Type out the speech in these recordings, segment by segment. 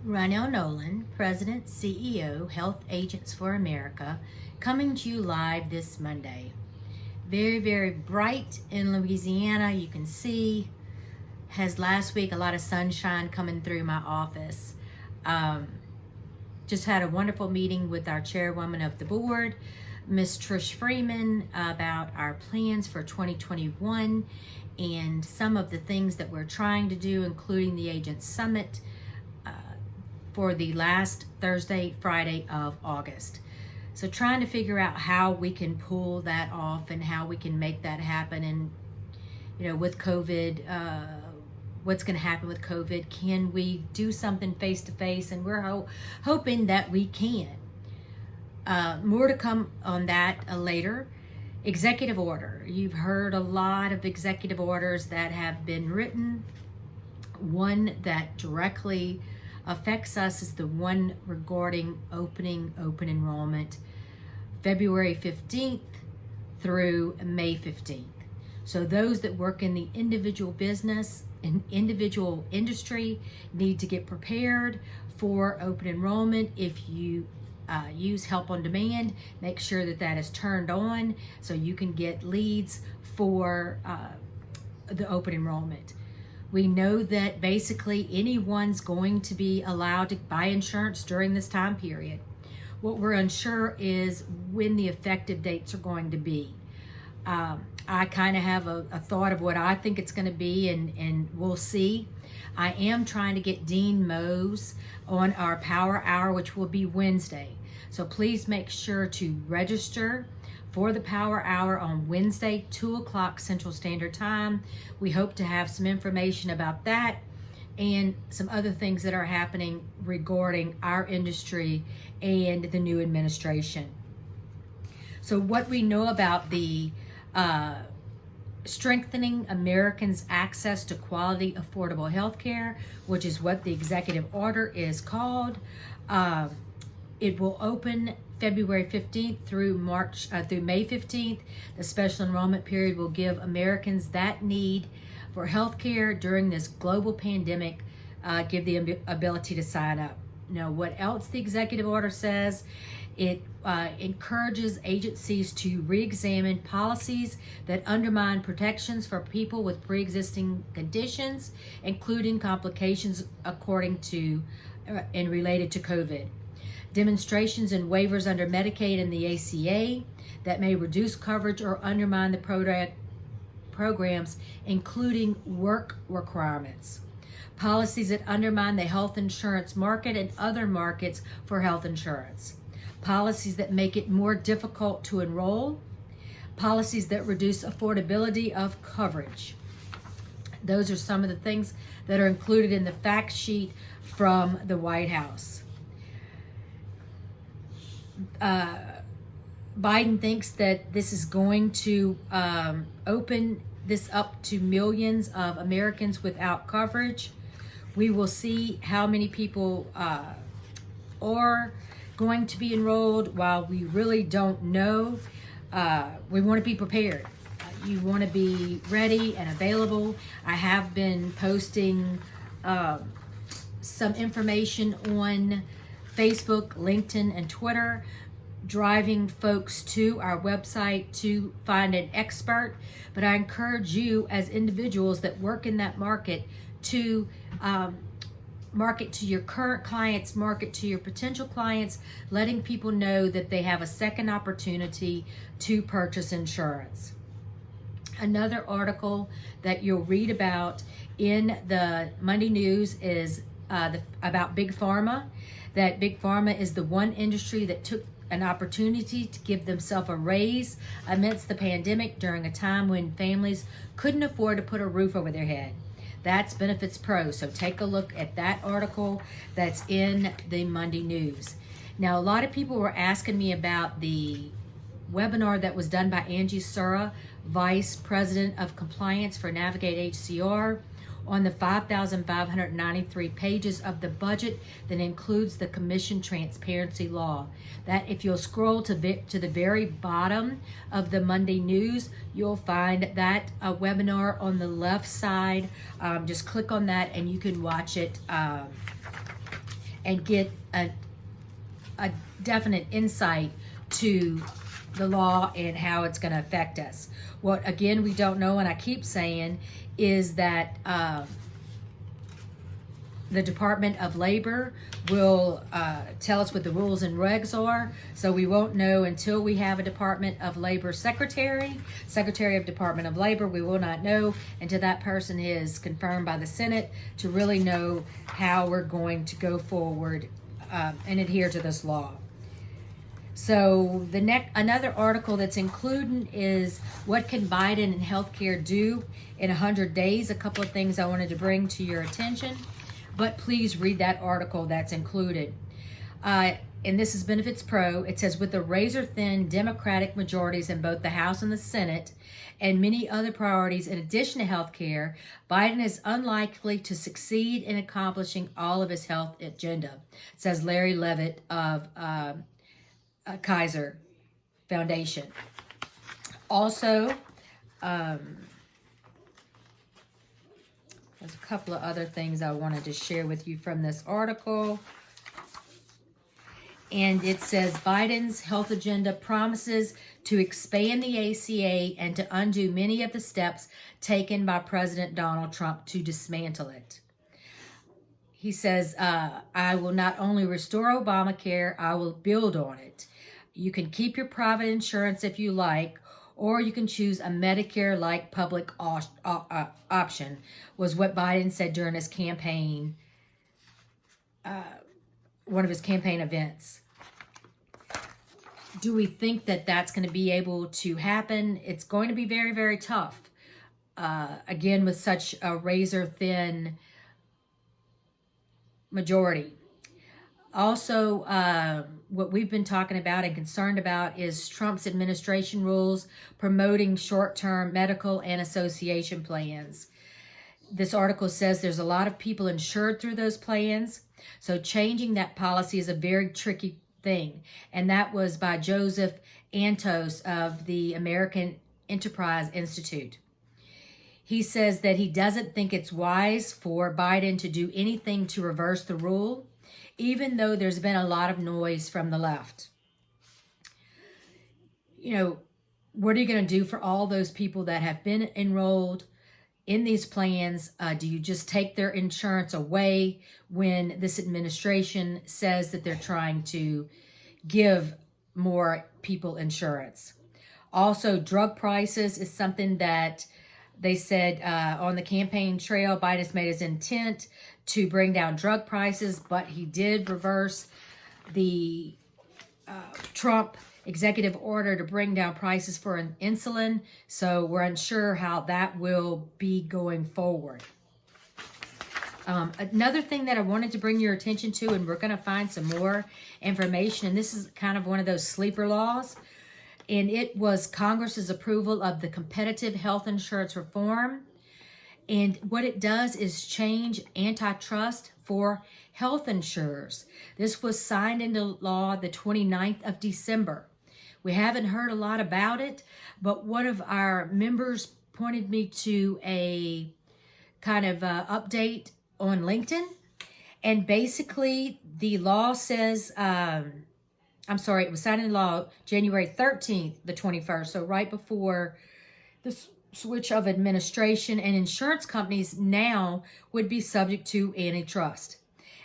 Ronell Nolan, President, CEO, Health Agents for America, coming to you live this Monday. Very, very bright in Louisiana. You can see, has last week a lot of sunshine coming through my office. Just had a wonderful meeting with our chairwoman of the board, Miss Trish Freeman, about our plans for 2021 and some of the things that we're trying to do, including the Agent Summit for the last Thursday, Friday of August. So trying to figure out how we can pull that off and how we can make that happen. And, you know, with COVID, what's going to happen with COVID? Can we do something face to face? And we're hoping that we can. More to come on that later. Executive order. You've heard a lot of executive orders that have been written. One that directly affects us is the one regarding open enrollment, February 15th through May 15th. So those that work in the individual business and individual industry need to get prepared for open enrollment. If you use help on demand, make sure that that is turned on so you can get leads for the open enrollment. We know that basically anyone's going to be allowed to buy insurance during this time period. What we're unsure is when the effective dates are going to be. I kind of have a thought of what I think it's going to be, and we'll see. I am trying to get Dean Mose on our Power Hour, which will be Wednesday. So please make sure to register for the Power Hour on Wednesday, 2 o'clock Central Standard Time. We hope to have some information about that and some other things that are happening regarding our industry and the new administration. So what we know about the strengthening Americans' access to quality, affordable health care, which is what the executive order is called. It will open February 15th through May 15th. The special enrollment period will give Americans that need for health care during this global pandemic, give the ability to sign up. Now, what else the executive order says, it encourages agencies to re-examine policies that undermine protections for people with pre-existing conditions, including complications according to and related to COVID. Demonstrations and waivers under Medicaid and the ACA that may reduce coverage or undermine the programs, including work requirements. Policies that undermine the health insurance market and other markets for health insurance. Policies that make it more difficult to enroll. Policies that reduce affordability of coverage. Those are some of the things that are included in the fact sheet from the White House. Biden thinks that this is going to open this up to millions of Americans without coverage. We will see how many people are going to be enrolled. While we really don't know, we want to be prepared. You want to be ready and available. I have been posting some information on Facebook, LinkedIn, and Twitter, driving folks to our website to find an expert. But I encourage you as individuals that work in that market to market to your current clients, market to your potential clients, letting people know that they have a second opportunity to purchase insurance. Another article that you'll read about in the Monday News is about Big Pharma. That Big Pharma is the one industry that took an opportunity to give themselves a raise amidst the pandemic during a time when families couldn't afford to put a roof over their head. That's Benefits Pro. So take a look at that article that's in the Monday News. Now, a lot of people were asking me about the webinar that was done by Angie Sura, Vice President of Compliance for Navigate HCR, on the 5,593 pages of the budget that includes the Commission Transparency Law. That if you'll scroll to the very bottom of the Monday News, you'll find that webinar on the left side. Just click on that and you can watch it and get a definite insight to the law and how it's going to affect us. What, again, we don't know, and I keep saying, is that the Department of Labor will tell us what the rules and regs are. So we won't know until we have a Department of Labor Secretary of Department of Labor. We will not know until that person is confirmed by the Senate to really know how we're going to go forward and adhere to this law. So another article that's included is what can Biden and healthcare do in 100 days? A couple of things I wanted to bring to your attention, but please read that article that's included. And this is Benefits Pro. It says, with the razor-thin Democratic majorities in both the House and the Senate and many other priorities in addition to healthcare, Biden is unlikely to succeed in accomplishing all of his health agenda, says Larry Levitt of Kaiser Foundation. Also, there's a couple of other things I wanted to share with you from this article. And it says Biden's health agenda promises to expand the ACA and to undo many of the steps taken by President Donald Trump to dismantle it. He says, I will not only restore Obamacare, I will build on it. You can keep your private insurance if you like, or you can choose a Medicare-like public option, was what Biden said during his campaign, one of his campaign events. Do we think that that's going to be able to happen? It's going to be very, very tough. Again, with such a razor-thin majority. Also, what we've been talking about and concerned about is Trump's administration rules promoting short-term medical and association plans. This article says there's a lot of people insured through those plans, so changing that policy is a very tricky thing. And that was by Joseph Antos of the American Enterprise Institute. He says that he doesn't think it's wise for Biden to do anything to reverse the rule, even though there's been a lot of noise from the left. You know, what are you going to do for all those people that have been enrolled in these plans? Do you just take their insurance away when this administration says that they're trying to give more people insurance? Also, drug prices is something that they said on the campaign trail, Biden's made his intent to bring down drug prices, but he did reverse the Trump executive order to bring down prices for insulin. So we're unsure how that will be going forward. Another thing that I wanted to bring your attention to, and we're going to find some more information, and this is kind of one of those sleeper laws, and it was Congress's approval of the competitive health insurance reform. And what it does is change antitrust for health insurers. This was signed into law the 29th of December. We haven't heard a lot about it, but one of our members pointed me to a kind of update on LinkedIn. And basically the law says, it was signed into law January 13th, the 21st, so right before this switch of administration, and insurance companies now would be subject to antitrust.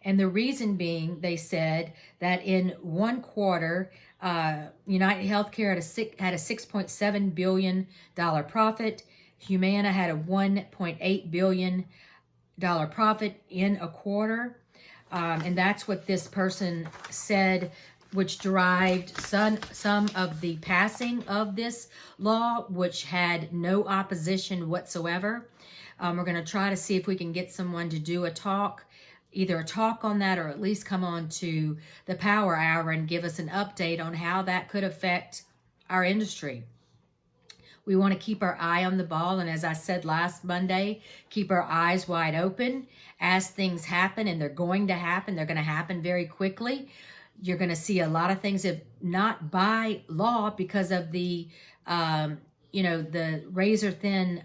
And the reason being, they said that in one quarter, United Healthcare had a $6.7 billion profit. Humana had a $1.8 billion profit in a quarter. And that's what this person said, which derived some of the passing of this law, which had no opposition whatsoever. We're going to try to see if we can get someone to do either a talk on that, or at least come on to the Power Hour and give us an update on how that could affect our industry. We want to keep our eye on the ball, and as I said last Monday, keep our eyes wide open as things happen, and they're going to happen. They're going to happen very quickly. You're going to see a lot of things, if not by law, because of the, the razor-thin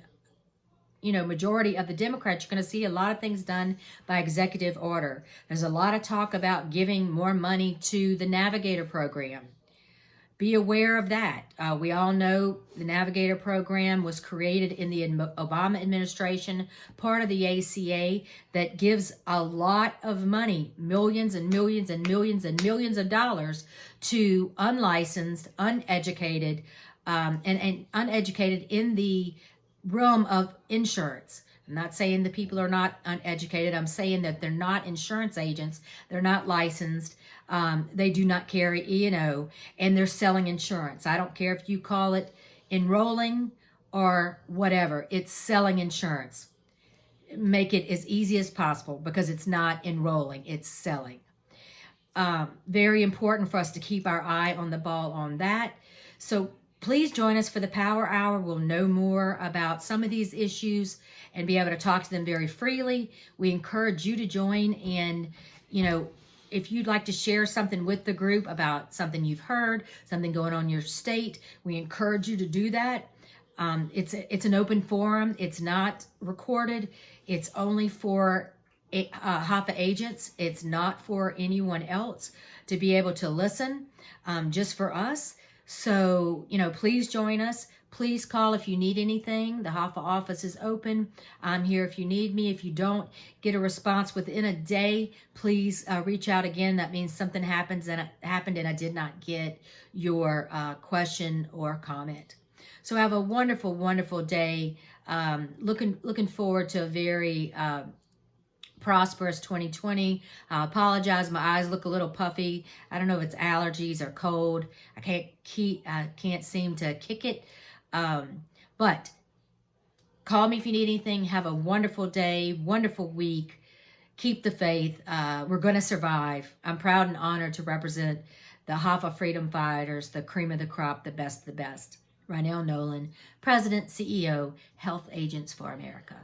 majority of the Democrats, you're going to see a lot of things done by executive order. There's a lot of talk about giving more money to the Navigator program. Be aware of that. We all know the Navigator program was created in the Obama administration, part of the ACA, that gives a lot of money, millions and millions and millions and millions of dollars to unlicensed, uneducated, and uneducated in the realm of insurance. I'm not saying the people are not uneducated. I'm saying that they're not insurance agents. They're not licensed. They do not carry E&O, and they're selling insurance. I don't care if you call it enrolling or whatever. It's selling insurance. Make it as easy as possible, because it's not enrolling. It's selling. Very important for us to keep our eye on the ball on that. So please join us for the Power Hour. We'll know more about some of these issues and be able to talk to them very freely. We encourage you to join, and, if you'd like to share something with the group about something you've heard, something going on in your state, we encourage you to do that. It's an open forum. It's not recorded. It's only for HAFA agents. It's not for anyone else to be able to listen, just for us. So, please join us. Please call if you need anything. The HAFA office is open. I'm here if you need me. If you don't get a response within a day, please reach out again. That means something happened and I did not get your question or comment. So have a wonderful, wonderful day. Looking forward to a very prosperous 2020. I apologize. My eyes look a little puffy. I don't know if it's allergies or cold. I can't seem to kick it. But call me if you need anything. Have a wonderful day, wonderful week. Keep the faith. We're going to survive. I'm proud and honored to represent the HAFA freedom fighters, the cream of the crop, the best of the best. Rynell Nolan, President, CEO, Health Agents for America.